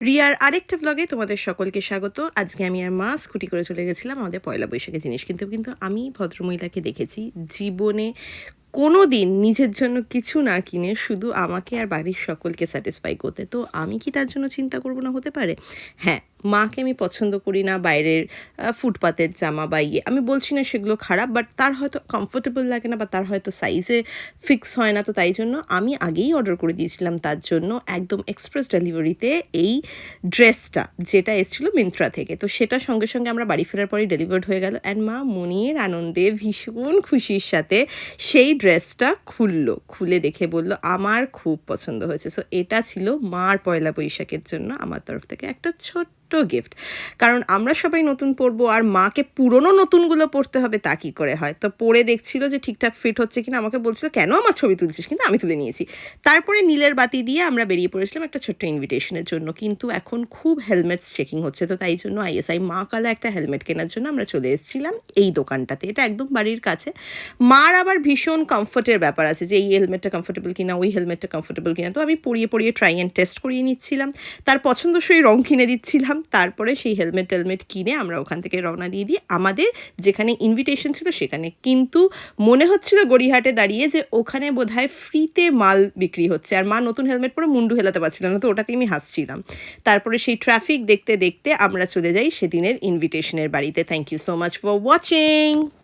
রিয়ার আরেকটা ভ্লগে তোমাদের সকলকে স্বাগত। আজকে আমি আর মা স্কুটি করে চলে গেছিলাম আমাদের পয়লা বৈশাখে জিনিস কিন্তু আমি ভদ্রমহিলাকে দেখেছি জীবনে কোনো দিন নিজের জন্য কিছু না কিনে শুধু আমাকে আর বাড়ির সকলকে স্যাটিসফাই করতে। তো আমি কি তার জন্য চিন্তা করবো না? হতে পারে। হ্যাঁ, মাকে আমি পছন্দ করি না বাইরের ফুটপাতের জামা বা ইয়ে, আমি বলছি না সেগুলো খারাপ, বাট তার হয়তো কমফোর্টেবল লাগে না বা তার হয়তো সাইজে ফিক্স হয় না। তো তাই জন্য আমি আগেই অর্ডার করে দিয়েছিলাম তার জন্য একদম এক্সপ্রেস ডেলিভারিতে এই ড্রেসটা, যেটা এসেছিলো মিন্ত্রা থেকে। তো সেটা সঙ্গে সঙ্গে আমরা বাড়ি ফেরার পরেই ডেলিভার্ড হয়ে গেল। অ্যান্ড মা মনের আনন্দে ভীষণ খুশির সাথে সেই ড্রেসটা খুলে দেখে বলল আমার খুব পছন্দ হয়েছে। সো এটা ছিল মার পয়লা বৈশাখের জন্য আমার তরফ থেকে একটা ছোট্ট গিফট। কারণ আমরা সবাই নতুন পরবো আর মাকে পুরনো নতুনগুলো পরতে হবে, তা কি করে হয়? তো পরে দেখছিল যে ঠিকঠাক ফিট হচ্ছে কিনা, আমাকে বলছিল কেন আমার ছবি তুলছিস, কিন্তু আমি তুলে নিয়েছি। তারপরে নীলের বাতি দিয়ে আমরা বেরিয়ে পড়েছিলাম একটা ছোট্ট ইনভিটেশনের জন্য। কিন্তু এখন খুব হেলমেটস চেকিং হচ্ছে, তো তাই জন্য আইএসআই মা কালা একটা হেলমেট কেনার জন্য আমরা চলে এসেছিলাম এই দোকানটাতে। এটা একদম বাড়ির কাছে। মার আবার ভীষণ কমফোর্টের ব্যাপার আছে যে এই হেলমেটটা কমফোর্টেবল কিনা, ওই হেলমেটটা কমফোর্টেবল কিনা। তো আমি পরিয়ে ট্রাই অ্যান্ড টেস্ট করিয়ে নিচ্ছিলাম, তার পছন্দসই রং কিনে দিচ্ছিলাম। তারপরে সেই হেলমেট কিনে আমরা ওখান থেকে রওনা দিয়ে দিই আমাদের যেখানে ইনভিটেশন ছিল সেখানে। কিন্তু মনে হচ্ছিল গড়িয়াহাটে দাঁড়িয়ে যে ওখানে বোধহয় ফ্রিতে মাল বিক্রি হচ্ছে, আর মা নতুন হেলমেট পরে মুন্ডু হেলাতে পারছিল না, তো ওটাতে আমি হাসছিলাম। তারপরে সেই ট্রাফিক দেখতে দেখতে আমরা চলে যাই সেদিনের ইনভিটেশনের বাড়িতে। Thank you so much for watching.